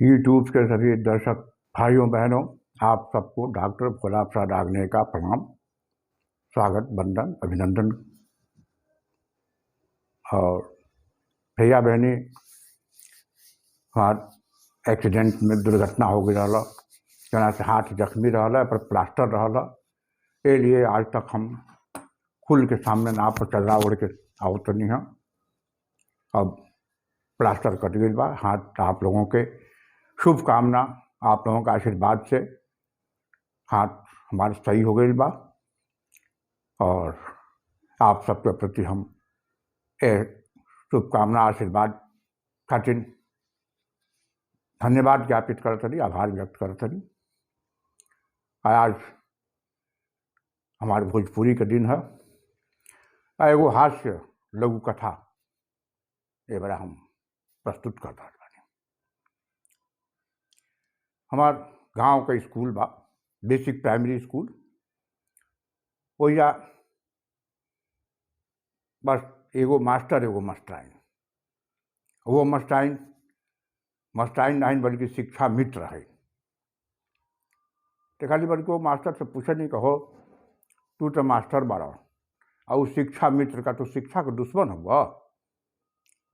YouTube के सभी दर्शक भाइयों बहनों, आप सबको डॉक्टर भोला प्रसाद आग्ने का प्रणाम, स्वागत, वंदन, अभिनंदन। और भैया बहनी, हमार एक्सीडेंट में दुर्घटना हो गई रहा, जना से हाथ जख्मी रहा पर प्लास्टर रहा। ये लिए आज तक हम खुल के सामने ना पर चर्रा उड़ के आवत नहीं है। अब प्लास्टर कट गई बा। हाथ आप लोगों के शुभकामना, आप लोगों का आशीर्वाद से हाथ हमारे सही हो गई बा। और आप सबके प्रति हम शुभकामना आशीर्वाद खातिर धन्यवाद ज्ञापित करतनी, आभार व्यक्त करतनी। आज हमारे भोजपुरी का दिन है। एगो हास्य लघु कथा ये बड़ा हम प्रस्तुत करता बानी। हमार गांव का स्कूल बा, बेसिक प्राइमरी स्कूल। ओइजा बस एगो मास्टर एगो मास्टराइन। वो मास्टराइन नहीं बल्कि शिक्षा मित्र है। तो खाली बल्कि वो मास्टर से पूछे नहीं कहो तू तो मास्टर बाड़ा और शिक्षा मित्र का तो शिक्षा का दुश्मन हुआ।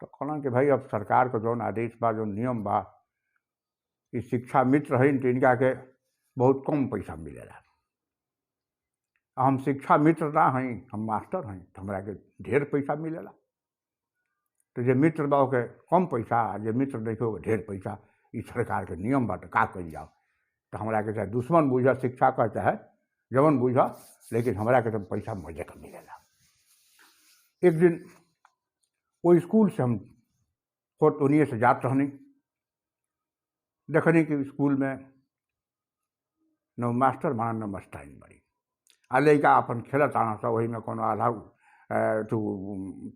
तो कहना कि भाई अब सरकार का जौन आदेश बा, जो नियम बा कि शिक्षा मित्र है तो इनका के बहुत कम पैसा मिलेला। हम शिक्षा मित्र ना हैं, हम मास्टर हैं, तो हमारा के ढेर पैसा मिलेला। तो जो मित्र बा के कम पैसा, जो मित्र देखो ढेर पैसा, इस सरकार के नियम बा तो का कल जाओ। तो हमारा के चाहे दुश्मन बुझा शिक्षा का, चाहे जवन बुझा, लेकिन हमारा के तो पैसा मजे का मिलेला। एक दिन वो स्कूल से हम खुद उन्हीं से जात रहनी, देखनी कि स्कूल में न मास्टर बना न मास्टराइन बड़ी। आ लड़का अपन खेलत आना सा, वही में कोनो आधा तो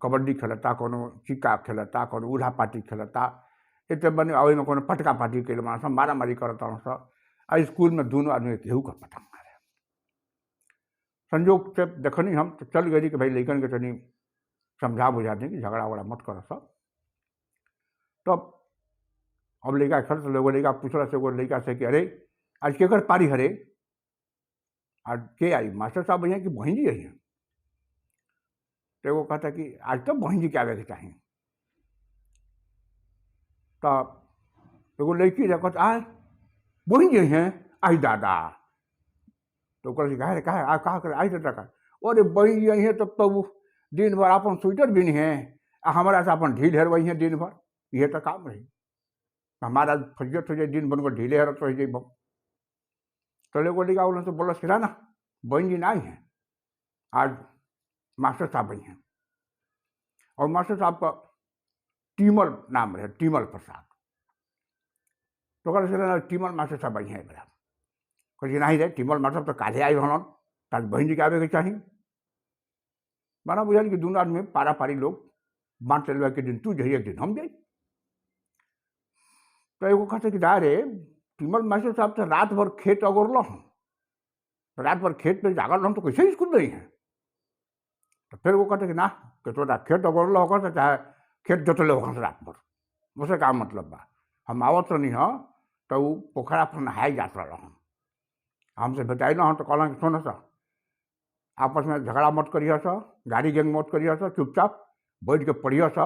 कबड्डी खेलता, कोनो चिक्का खेलता, कोनो उल्हा पाटी खेलता, इतने बने वही में कोनो पटका पाटी के लिए मारा मारी करता आना सा। आ स्कूल में दोनों आदमी केहू का पतंग मारे। संजोग से देखनी हम तो चल गई कि भाई लड़कन के तनी समझा बुझा दें कि झगड़ा वगड़ा मत कर सब। तो अब लड़का खड़ तो लोग लड़का पूछला से, लड़का से कि अरे आज केकर पारी हरे, आज के आई मास्टर साहब भैया कि बहन जी आई हैं। तो वो कहता कि आज तो बहन जी के आवे के चाहिए। तो एगो लड़की कहता आज बहन जी हैं, आई दादा। तो कहे कहा कहा कर आई दादा का, अरे बहन जी आई हैं तब तो दिन भर अपन स्वेटर बिन है, हमारा से अपन ढील हेरवई हैं दिन भर, यह तो काम रही। हमारा फजियत हो जाए दिन भर को ढीले हेरत रह जाए। तो लोग लड़का बोला तो बोला सिरा ना बहन जी ना आई हैं, आज मास्टर साहब आई हैं। और मास्टर साहब का टीमल नाम रहे, टीमल प्रसाद। तो कहना टीमल मास्टर साहब आई हैं बड़ा। कहे नहीं रे, टीमल मास्टर साहब तो काले आई हन, ताज बहन जी के आवे के चाहिए। माना बुझल कि दोनों आदमी पारा पारी लोग बांट चलवा के दिन तू जाइए, एक दिन हम जाए। तो एगो कहते कि जा रे, टीमल मास्टर साहब तो रात भर खेत अगोरल हम, रात भर खेत में जागल हम तो कैसे स्कूल नहीं है। तो फिर वो कहते कि ना कि तो खेत अगोरल होगा तो चाहे खेत जोतले होगा रात भर, मुझसे का मतलब बा। हम आवत नहीं हाँ तो वो पोखरा पर नहाई जात रहा हम, हमसे बताई ना हम। तो कहला कि सुन सा, आपस में झगड़ा मत करिए सा, गाड़ी गैंग मत करिए सा, चुपचाप बैठ के पढ़िए सा,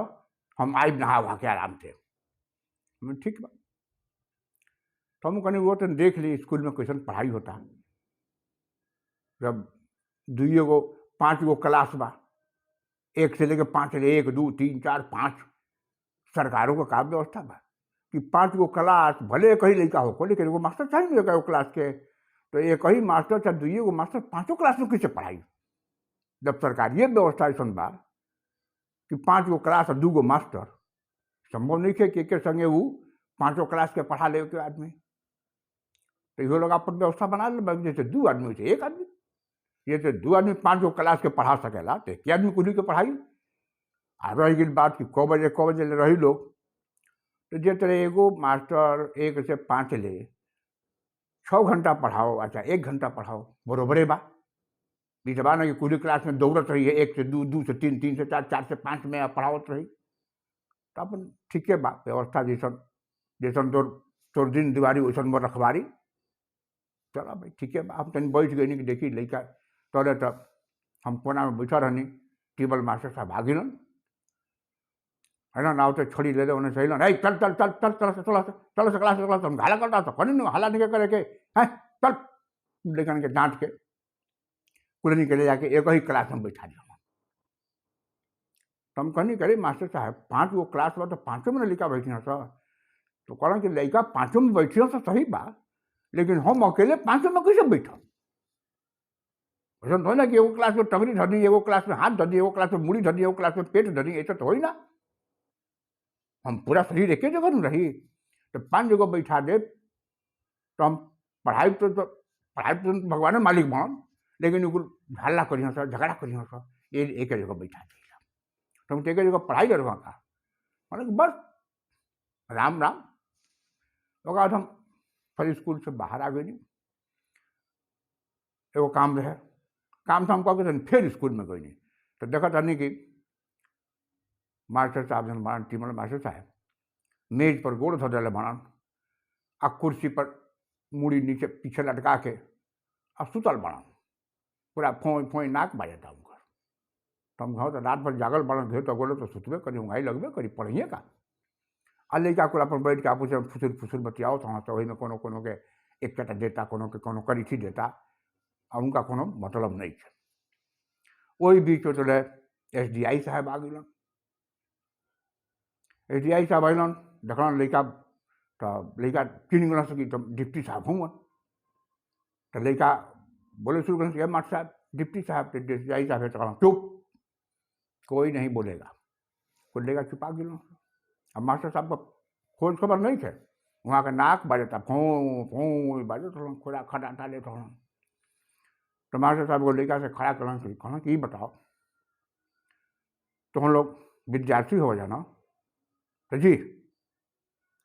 हम आई नहा वहा के आराम से। ठीक बा। तो हम कहनी वो तो देख ली स्कूल में कैसन पढ़ाई होता। जब 5 गो क्लास बा, 1 से लेकर 5 ले 1 2 3 4 5 सरकारों का काम व्यवस्था बा कि 5 गो क्लास भले एक ही लड़का हो, लेकिन वो मास्टर चाहिए एगो क्लास के। तो एक ही मास्टर चाहे 2 गो मास्टर 5 क्लास में कैसे पढ़ाई। जब सरकार ये व्यवस्था ऐसा बा कि 5 गो क्लास और 2 गो मास्टर, संभव नहीं है कि एक संगे वो 5 क्लास के पढ़ा ले के आदमी। तो ये लोग अपन व्यवस्था बना ले, जैसे 2 आदमी से 1 आदमी, ये तो 2 आदमी 5 गो क्लास के पढ़ा सकेला, तो 1 आदमी कुली के पढ़ाई। आ रही गई बात कि क बजे रही लोग, तो जे तरह एगो मास्टर 1 से 5 ले 6 घंटा पढ़ाओ, अच्छा 1 घंटा पढ़ाओ, बरोबरे बा। बीतबा ना कि कुली क्लास में दौड़त रही है 1 से 2 2 से 3 3 से 4 4 से 5 में पढ़ावत रही। तो अपन ठीक है बा, व्यवस्था जैसन जैसन तो तोर दिन दिवारी वैसन मोर रखवारी। चला भाई ठीक है, हम तनी बैठ गई कि देखी लड़का तले तब हम कोना में बैठा रहनी, टेबल मास्टर साहब आ गिलन है ना, नाव तो छोड़ी ले उन्हें सही ना, चल चल चल चल चल चल चल से क्लास हम हाला करता तो कहीं नहीं हाला नहीं करे के है, चल लेकिन के डांट के कुलनी के ले जाके एक ही क्लास में बैठा दिया। तो हम कहनी करे मास्टर साहब 5 गो क्लास बा तो 5 में लड़का बैठी सर, तो कहना कि लड़का 5 में बैठी तो सही बा, लेकिन हम अकेले 5 में कैसे बैठो, ऐसा तो ना कि एगो क्लास में टंगरी धरी, एगो क्लास में हाथ धरी, एगो क्लास में मुड़ी धरी, एगो क्लास में पेट धरी, ऐसा तो हो ही ना, हम पूरा शरीर एक जगह में रही। तो 5 जगह बैठा दे तो हम पढ़ाई तो भगवान मालिक बन, लेकिन हल्ला करी सर, झगड़ा करी सर, ये एक जगह बैठा दे तो हम एक जगह पढ़ाई करवा का मतलब बस राम राम। बाद हम फिर स्कूल से बाहर आ गई, एगो काम रहे, काम था हम कह फिर स्कूल में गई तो देखा था कि मास्टर साहब जन बनन, टीमल मास्टर साहब मेज पर गोड़ धो दिले बनन, आ कुर्सी पर मुड़ी नीचे पीछे लटका के आ सुतल बनन, पूरा फोई फोई नाक बाजता उनकर। तो हम घर तो रात भर जागल बनन, घेर तो गोले तो सुतबे करी, उंगाई लगबे करी, पढ़िए का आ लड़का को अपन बैठ के आपस में फुसुर फुसुर बतियाओ तो वही में कोनो कोनो के एक चटा देता, कोनो के कोनो करीठी देता, आ उनका कोनो मतलब नहीं है। वही बीच में चले SDI साहब आ गए, SDI साहब अलन देखल लड़का तो लड़का चिन्ह गल सकी तो डिप्टी साहब हूँ, तो लड़का बोले शुरू कर मास्टर साहब डिप्टी साहब तो SDI साहब है, तो चुप कोई नहीं बोलेगा, कोई लेगा छुपा गिलो। अब मास्टर साहब को खोज खबर नहीं थे, वहाँ का नाक बजता फों फों बजे तो खुदा खड़ा डाले तो मास्टर साहब को लड़का से खड़ा कहना कि बताओ तो हम लोग विद्यार्थी हो जाना, तो जी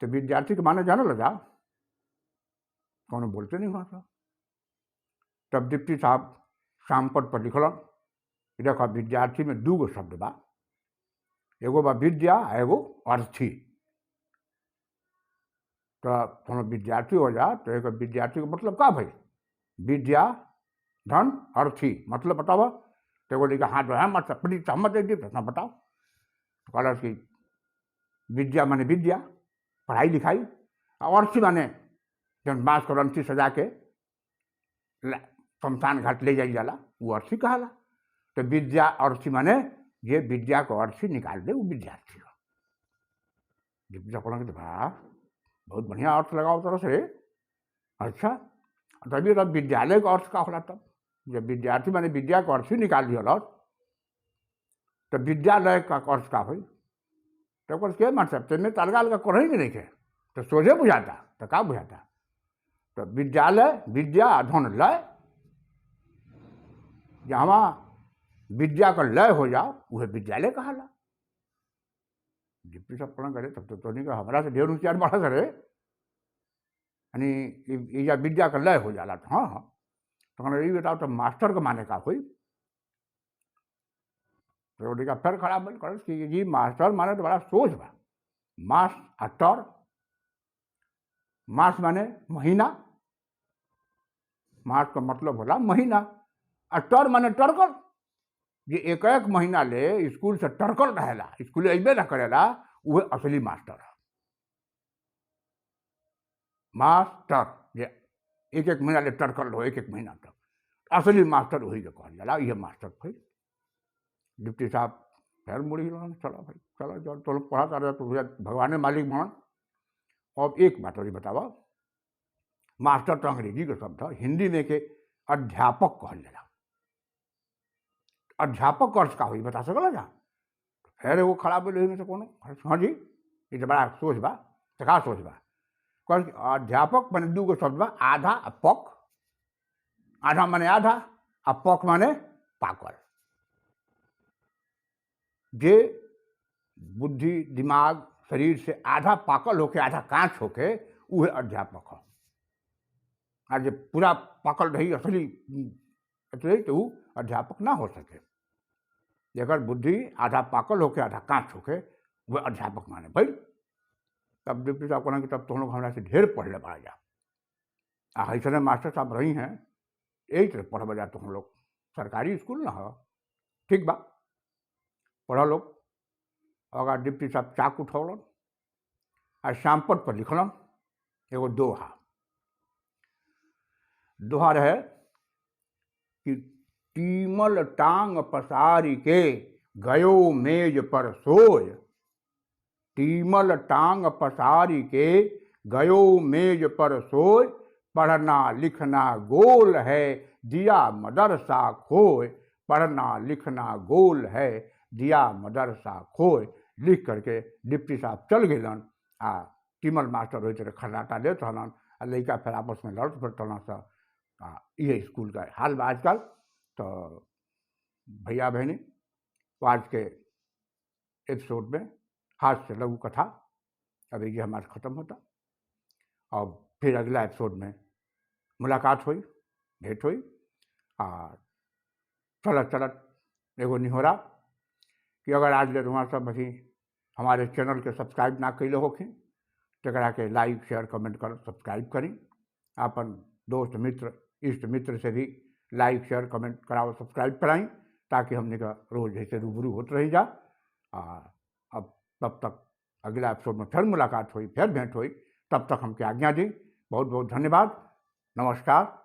तो विद्यार्थी के माने जाने लगा, कौन बोलते नहीं वहाँ साहब। तब डिप्टी साहब शामपद पर लिखलन, देखा विद्यार्थी में 2 गो शब्द बा, एगो बा विद्या, एगो अर्थी। तो हम विद्यार्थी हो जा तो एक विद्यार्थी का मतलब का भाई, विद्या धन अर्थी मतलब बताओ। तो एगो लिखा हाँ जो है मतलब प्लीज सहमत दे प्रश्न बताओ। तो कहला कि विद्या माने विद्या पढ़ाई लिखाई, और अर्थी माने जब बाँस को रंथी सजा के शमशान घाट ले जाई जाला वो अर्थी कहला। तो विद्या अर्थी माने ये विद्या को अर्थी निकाल दे वो विद्यार्थी हो। विद्या पढ़ा कि वाह बहुत बढ़िया अर्थ लगाओ तरह से, अच्छा तभी तब विद्यालय का अर्थ का होला, तब जब विद्यार्थी माने विद्या को अर्थ ही निकाल दिया तो विद्यालय का अर्थ का हुई। तो क्या मतलब तेने तलगाल का कोई नहीं थे तो सोझे बुझाता तो का बुझाता। तो विद्यालय विद्या धन लय, जहाँ विद्या का लय हो जाओ वह विद्यालय कहाला। डिप्टी साहब पढ़ा करे तब तो नहीं हमारा से ढेर होशियार बढ़ा करे, यानी या विद्या का लय हो जाला। तो हाँ हाँ तो ये बताओ तो मास्टर का माने का हुई। तो देखा फिर खड़ा बन कर कि जी मास्टर माने तो बड़ा सोच बा, मास अटर, मास माने महीना, मास का मतलब होला महीना, अटर माने टरकल। ये एक एक महीना ले स्कूल से टरकल रहेला, स्कूल अबे ना करेला, वह असली मास्टर है। मास्टर ये एक एक महीना ले टरकल रहो, एक एक महीना तक असली मास्टर वही जो कहल जाला, ये मास्टर भाई। डिप्टी साहब फिर मुड़ी चलो भाई चलो जो तो लोग पढ़ा रहे तो भगवान मालिक बन। अब एक बात और बतावा, मास्टर तो अंग्रेजी का शब्द है, हिंदी में के अध्यापक कहल जाला। अध्यापक अर्थ का हुई बता सकल जा। फिर वो खड़ा बोले में से कोनो हाँ जी ये तो बड़ा सोच बा, तो का सोच बा। अध्यापक मैंने 2 गो शब्द बा, आधा आ पक। आधा माने आधा आ पक माने पाकल। जे बुद्धि दिमाग शरीर से आधा पाकल होके आधा कांच होके वह अध्यापक है। आज पूरा पाकल रही असली तो अध्यापक ना हो सके। अगर बुद्धि आधा पाकल होके आधा कांच होके वह अध्यापक माने भाई। तब डिप्टी साहब कहना कि तब तुम लोग हमरा से ढेर पढ़ ले पड़ा जा ऐसे मास्टर साहब रही हैं यही तरह पढ़ बजा तुम लोग सरकारी स्कूल ना हो ठीक बा पढ़ लोग। अगर डिप्टी साहब चाक उठौलन आ श्यामपट पर लिखलन एगो दोहा रहे कि टीमल टांग पसारी के गयो मेज पर सोय, टीमल टांग पसारी के गयो मेज पर सोय, पढ़ना लिखना गोल है दिया मदरसा खोय, पढ़ना लिखना गोल है दिया मदरसा खोय। लिख करके डिप्टी साहब चल गलन आ टीमल मास्टर वही तरह खर्राटा देत रहलन आ लड़का फिर आपस में लड़त फिरतलन सा। ये स्कूल का हाल बा आजकल। तो भैया बहनी तो आज के एपिसोड में हास्य लघु कथा अभी ये हमारा ख़त्म होता और फिर अगला एपिसोड में मुलाकात हुई भेंट हुई। और चलत एगो निहोरा कि अगर आज ले वहाँ सब अभी हमारे चैनल के सब्सक्राइब ना कैले होखिन तकरा के लाइक शेयर कमेंट कर सब्सक्राइब करी। अपन दोस्त मित्र इष्ट मित्र से भी लाइक शेयर कमेंट कराओ सब्सक्राइब कराई ताकि हमने का रोज़ ऐसे रूबरू होते रही जा। अब तब तक अगला एपिसोड में फिर मुलाकात हुई फिर भेंट हुई तब तक हमके आज्ञा दी। बहुत बहुत धन्यवाद। नमस्कार।